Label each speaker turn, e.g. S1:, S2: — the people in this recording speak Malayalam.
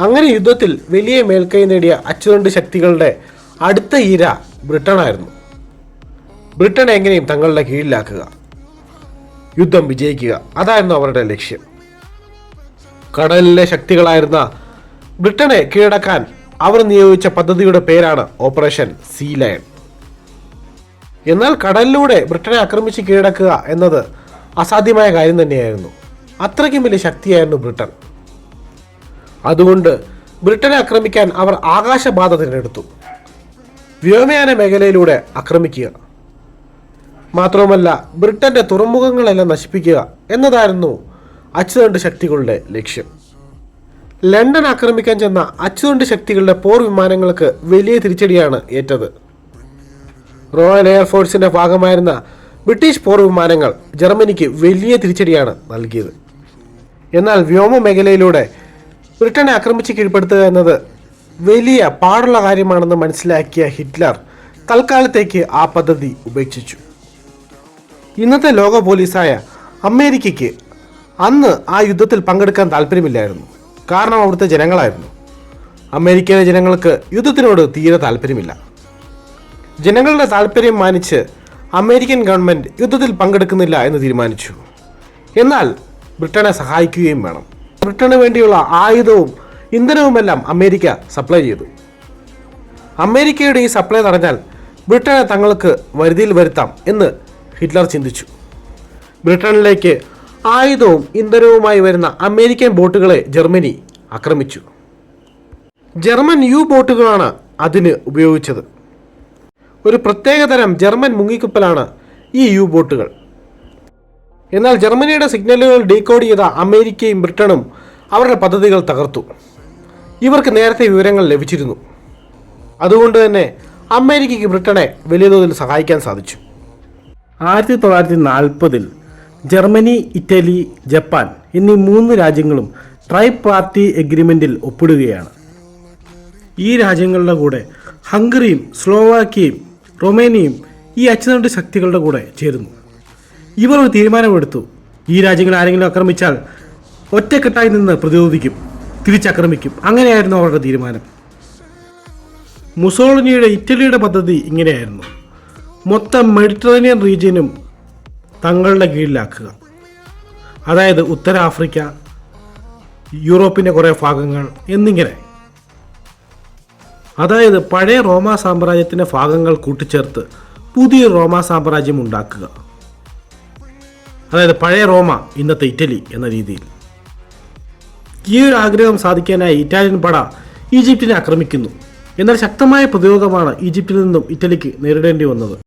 S1: അങ്ങനെ യുദ്ധത്തിൽ വലിയ മേൽക്കൈ നേടിയ അച്ചുതണ്ട് ശക്തികളുടെ അടുത്ത ഇര ബ്രിട്ടനായിരുന്നു. ബ്രിട്ടനെ എങ്ങനെയും തങ്ങളുടെ കീഴിലാക്കുക, യുദ്ധം വിജയിക്കുക, അതായിരുന്നു അവരുടെ ലക്ഷ്യം. കടലിലെ ശക്തികളായിരുന്ന ബ്രിട്ടനെ കീഴടക്കാൻ അവർ നിയോഗിച്ച പദ്ധതിയുടെ പേരാണ് ഓപ്പറേഷൻ സീ ലയൺ. എന്നാൽ കടലിലൂടെ ബ്രിട്ടനെ ആക്രമിച്ച് കീഴടക്കുക എന്നത് അസാധ്യമായ കാര്യം തന്നെയായിരുന്നു. അത്രയ്ക്കും വലിയ ശക്തിയായിരുന്നു ബ്രിട്ടൻ. അതുകൊണ്ട് ബ്രിട്ടനെ ആക്രമിക്കാൻ അവർ ആകാശപാത തിരഞ്ഞെടുത്തു. വ്യോമയാന മേഖലയിലൂടെ ആക്രമിക്കുക, മാത്രവുമല്ല ബ്രിട്ടന്റെ തുറമുഖങ്ങളെല്ലാം നശിപ്പിക്കുക എന്നതായിരുന്നു അച്ചുതണ്ട് ശക്തികളുടെ ലക്ഷ്യം. ലണ്ടൻ ആക്രമിക്കാൻ ചെന്ന അച്ചുതണ്ട് ശക്തികളുടെ പോർ വിമാനങ്ങൾക്ക് വലിയ തിരിച്ചടിയാണ് ഏറ്റത്. റോയൽ എയർഫോഴ്സിന്റെ ഭാഗമായിരുന്ന ബ്രിട്ടീഷ് പോർ വിമാനങ്ങൾ ജർമ്മനിക്ക് വലിയ തിരിച്ചടിയാണ് നൽകിയത്. എന്നാൽ വ്യോമ മേഖലയിലൂടെ ബ്രിട്ടനെ ആക്രമിച്ച് കീഴ്പ്പെടുത്തുക എന്നത് വലിയ പാടുള്ള കാര്യമാണെന്ന് മനസ്സിലാക്കിയ ഹിറ്റ്ലർ തൽക്കാലത്തേക്ക് ആ പദ്ധതി ഉപേക്ഷിച്ചു. ഇന്നത്തെ ലോക പോലീസായ അമേരിക്കയ്ക്ക് അന്ന് ആ യുദ്ധത്തിൽ പങ്കെടുക്കാൻ താല്പര്യമില്ലായിരുന്നു. കാരണം അവിടുത്തെ ജനങ്ങളായിരുന്നു. അമേരിക്കയിലെ ജനങ്ങൾക്ക് യുദ്ധത്തിനോട് തീരെ താല്പര്യമില്ല. ജനങ്ങളുടെ താല്പര്യം മാനിച്ച് അമേരിക്കൻ ഗവൺമെൻറ് യുദ്ധത്തിൽ പങ്കെടുക്കുന്നില്ല എന്ന് തീരുമാനിച്ചു. എന്നാൽ ബ്രിട്ടനെ സഹായിക്കുകയും വേണം. ബ്രിട്ടന് വേണ്ടിയുള്ള ആയുധവും ഇന്ധനവുമെല്ലാം അമേരിക്ക സപ്ലൈ ചെയ്തു. അമേരിക്കയുടെ ഈ സപ്ലൈ തടഞ്ഞാൽ ബ്രിട്ടനെ തങ്ങൾക്ക് വരുതിയിൽ വരുത്താം എന്ന് ഹിറ്റ്ലർ ചിന്തിച്ചു. ബ്രിട്ടനിലേക്ക് ആയുധവും ഇന്ധനവുമായി വരുന്ന അമേരിക്കൻ ബോട്ടുകളെ ജർമ്മനി ആക്രമിച്ചു. ജർമ്മൻ യു ബോട്ടുകളാണ് അതിന് ഉപയോഗിച്ചത്. ഒരു പ്രത്യേകതരം ജർമ്മൻ മുങ്ങിക്കപ്പലാണ് ഈ യു ബോട്ടുകൾ. എന്നാൽ ജർമ്മനിയുടെ സിഗ്നലുകൾ ഡീകോഡ് ചെയ്ത അമേരിക്കയും ബ്രിട്ടനും അവരുടെ പദ്ധതികൾ തകർത്തു. ഇവർക്ക് നേരത്തെ വിവരങ്ങൾ ലഭിച്ചിരുന്നു. അതുകൊണ്ട് തന്നെ അമേരിക്കയ്ക്ക് ബ്രിട്ടനെ വലിയ തോതിൽ സഹായിക്കാൻ സാധിച്ചു. 1940 ജർമ്മനി, ഇറ്റലി, ജപ്പാൻ എന്നീ 3 രാജ്യങ്ങളും ട്രൈ പാർട്ടി എഗ്രിമെൻറ്റിൽ ഒപ്പിടുകയാണ്. ഈ രാജ്യങ്ങളുടെ കൂടെ ഹംഗറിയും സ്ലോവാക്യയും റൊമേനിയയും ഈ അച്ചുതണ്ട് ശക്തികളുടെ കൂടെ ചേരുന്നു. ഇവർ ഒരു തീരുമാനമെടുത്തു. ഈ രാജ്യങ്ങൾ ആരെങ്കിലും ആക്രമിച്ചാൽ ഒറ്റക്കെട്ടായി നിന്ന് പ്രതിരോധിക്കും, തിരിച്ചാക്രമിക്കും. അങ്ങനെയായിരുന്നു അവരുടെ തീരുമാനം. മുസോളിനിയുടെ ഇറ്റലിയുടെ പദ്ധതി ഇങ്ങനെയായിരുന്നു: മൊത്തം മെഡിറ്ററേനിയൻ റീജിയനും തങ്ങളുടെ കീഴിലാക്കുക. അതായത് ഉത്തര ആഫ്രിക്ക, യൂറോപ്പിൻ്റെ കുറേ ഭാഗങ്ങൾ എന്നിങ്ങനെ. അതായത് പഴയ റോമാ സാമ്രാജ്യത്തിൻ്റെ ഭാഗങ്ങൾ കൂട്ടിച്ചേർത്ത് പുതിയ റോമാ സാമ്രാജ്യം ഉണ്ടാക്കുക. അതായത് പഴയ റോമ, ഇന്നത്തെ ഇറ്റലി എന്ന രീതിയിൽ. ഈ ഒരു ആഗ്രഹം സാധിക്കാനായി ഇറ്റാലിയൻ പട ഈജിപ്തിനെ ആക്രമിക്കുന്നു. എന്നാൽ ശക്തമായ പ്രതിരോധമാണ് ഈജിപ്തിൽ നിന്നും ഇറ്റലിക്ക് നേരിടേണ്ടി വന്നത്.